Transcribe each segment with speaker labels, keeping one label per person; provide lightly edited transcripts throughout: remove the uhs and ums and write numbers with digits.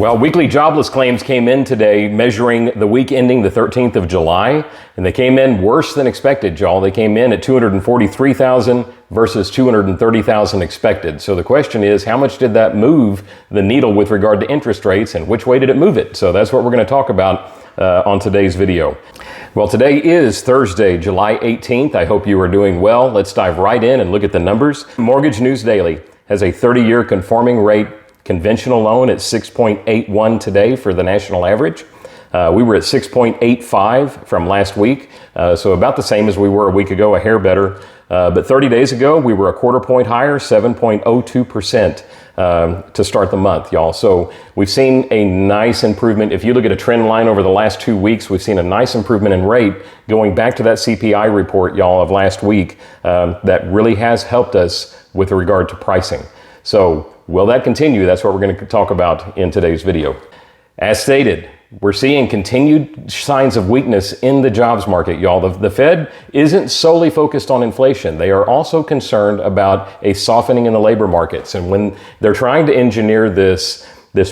Speaker 1: Well, weekly jobless claims came in today, measuring the week ending the 13th of July, and they came in worse than expected, y'all. They came in at 243,000 versus 230,000 expected. So the question is, how much did that move the needle with regard to interest rates, and which way did it move it? So that's what we're going to talk about on today's video. Well, today is Thursday, July 18th. I hope you are doing well. Let's dive right in and look at the numbers. Mortgage News Daily has a 30-year conforming rate conventional loan at 6.81 today for the national average. We were at 6.85 from last week, so about the same as we were a week ago, a hair better. But 30 days ago, we were a quarter point higher, 7.02% to start the month, y'all. So we've seen a nice improvement. If you look at a trend line over the last 2 weeks, we've seen a nice improvement in rate going back to that CPI report, y'all, of last week that really has helped us with regard to pricing. So will that continue? That's what we're going to talk about in today's video. As stated, we're seeing continued signs of weakness in the jobs market, y'all. The Fed isn't solely focused on inflation. They are also concerned about a softening in the labor markets. And when they're trying to engineer this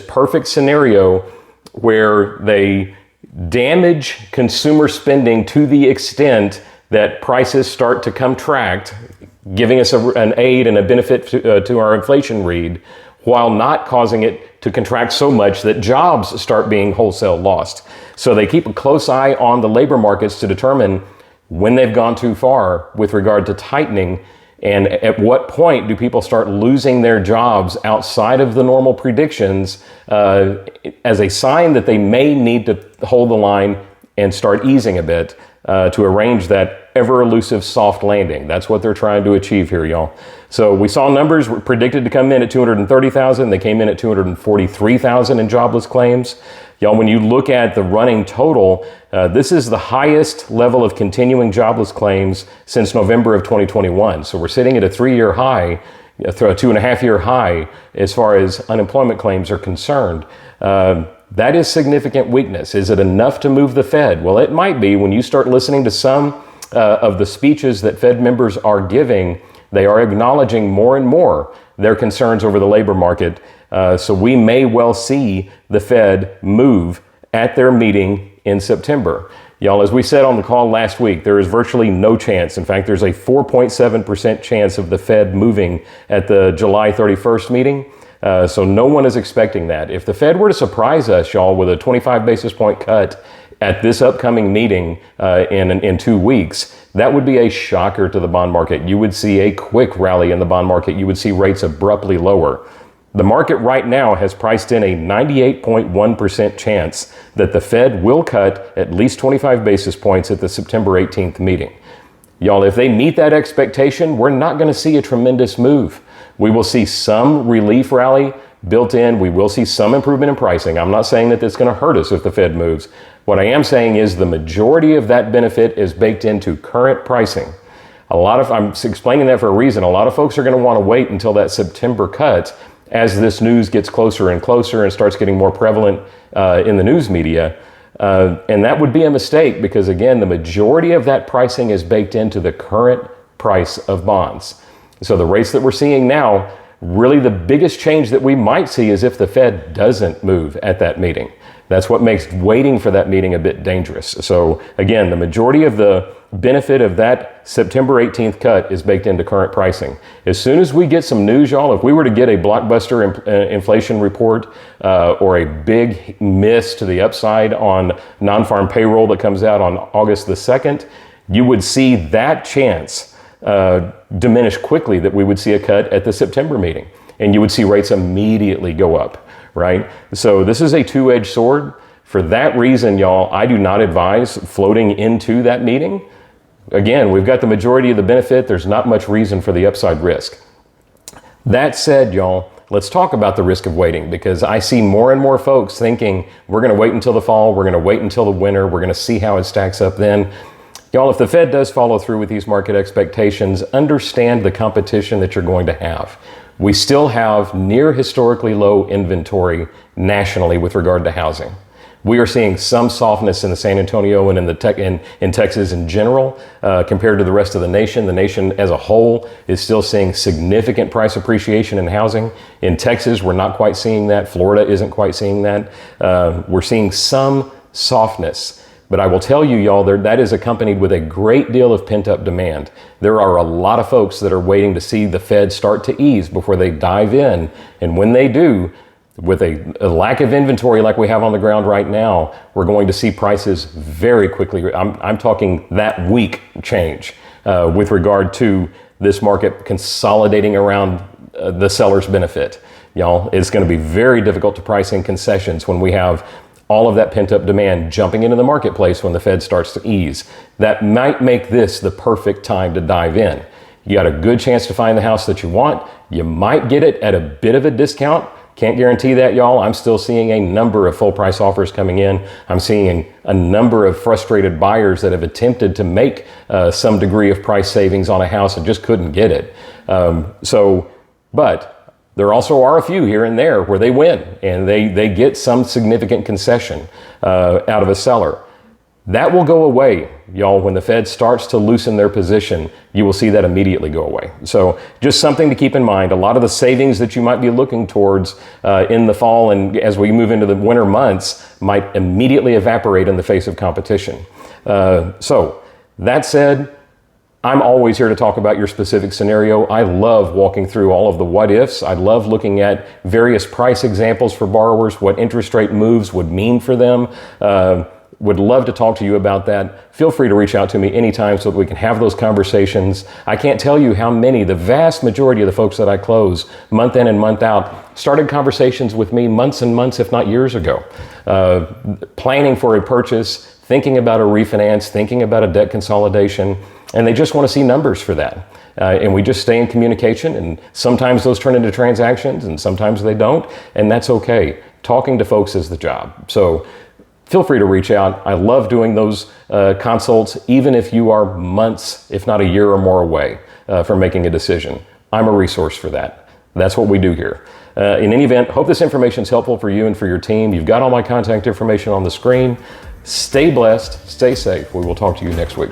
Speaker 1: perfect scenario where they damage consumer spending to the extent that prices start to contract, giving us an aid and a benefit to our inflation read, while not causing it to contract so much that jobs start being wholesale lost. So they keep a close eye on the labor markets to determine when they've gone too far with regard to tightening, and at what point do people start losing their jobs outside of the normal predictions as a sign that they may need to hold the line and start easing a bit to arrange that ever elusive soft landing. That's what they're trying to achieve here, y'all. So we saw numbers were predicted to come in at 230,000. They came in at 243,000 in jobless claims. Y'all, when you look at the running total, this is the highest level of continuing jobless claims since November of 2021. So we're sitting at a 3-year high, a 2.5-year high as far as unemployment claims are concerned. That is significant weakness. Is it enough to move the Fed? Well, it might be. When you start listening to some of the speeches that Fed members are giving, they are acknowledging more and more their concerns over the labor market. So we may well see the Fed move at their meeting in September. Y'all, as we said on the call last week, there is virtually no chance. In fact, there's a 4.7% chance of the Fed moving at the July 31st meeting. So no one is expecting that. If the Fed were to surprise us, y'all, with a 25 basis point cut at this upcoming meeting in 2 weeks, that would be a shocker to the bond market. You would see a quick rally in the bond market. You would see rates abruptly lower. The market right now has priced in a 98.1% chance that the Fed will cut at least 25 basis points at the September 18th meeting. Y'all, if they meet that expectation, we're not going to see a tremendous move. We will see some relief rally built in. We will see some improvement in pricing. I'm not saying that it's going to hurt us if the Fed moves. What I am saying is the majority of that benefit is baked into current pricing. I'm explaining that for a reason. A lot of folks are going to want to wait until that September cut as this news gets closer and closer and starts getting more prevalent in the news media. And that would be a mistake because, again, the majority of that pricing is baked into the current price of bonds. So the rates that we're seeing now, really the biggest change that we might see is if the Fed doesn't move at that meeting. That's what makes waiting for that meeting a bit dangerous. So again, the majority of the benefit of that September 18th cut is baked into current pricing. As soon as we get some news, y'all, if we were to get a blockbuster inflation report or a big miss to the upside on non-farm payroll that comes out on August the 2nd, you would see that chance diminish quickly that we would see a cut at the September meeting, and you would see rates immediately go up, right? So this is a two-edged sword. For that reason, y'all, I do not advise floating into that meeting. Again, we've got the majority of the benefit. There's not much reason for the upside risk. That said, y'all, let's talk about the risk of waiting, because I see more and more folks thinking we're going to wait until the fall, we're going to wait until the winter, we're going to see how it stacks up then. Y'all, if the Fed does follow through with these market expectations, understand the competition that you're going to have. We still have near historically low inventory nationally with regard to housing. We are seeing some softness in the San Antonio and in Texas in general compared to the rest of the nation. The nation as a whole is still seeing significant price appreciation in housing. In Texas, we're not quite seeing that. Florida isn't quite seeing that. We're seeing some softness. But I will tell you, y'all, that is accompanied with a great deal of pent-up demand. There are a lot of folks that are waiting to see the Fed start to ease before they dive in. And when they do, with a lack of inventory like we have on the ground right now, we're going to see prices very quickly. I'm talking that week change with regard to this market consolidating around the seller's benefit. Y'all, it's going to be very difficult to price in concessions when we have all of that pent-up demand jumping into the marketplace when the Fed starts to ease. That might make this the perfect time to dive in. You got a good chance to find the house that you want. You might get it at a bit of a discount. Can't guarantee that, y'all. I'm still seeing a number of full price offers coming in. I'm seeing a number of frustrated buyers that have attempted to make some degree of price savings on a house and just couldn't get it. But there also are a few here and there where they win and they get some significant concession out of a seller. That will go away, y'all. When the Fed starts to loosen their position, you will see that immediately go away. So just something to keep in mind. A lot of the savings that you might be looking towards in the fall and as we move into the winter months might immediately evaporate in the face of competition. So that said, I'm always here to talk about your specific scenario. I love walking through all of the what ifs. I love looking at various price examples for borrowers, what interest rate moves would mean for them. Would love to talk to you about that. Feel free to reach out to me anytime so that we can have those conversations. I can't tell you how many, the vast majority of the folks that I close month in and month out started conversations with me months and months, if not years ago, planning for a purchase, thinking about a refinance, thinking about a debt consolidation, and they just want to see numbers for that. And we just stay in communication, and sometimes those turn into transactions and sometimes they don't, and that's okay. Talking to folks is the job. So feel free to reach out. I love doing those consults, even if you are months, if not a year or more away from making a decision. I'm a resource for that. That's what we do here. In any event, hope this information is helpful for you and for your team. You've got all my contact information on the screen. Stay blessed, stay safe. We will talk to you next week.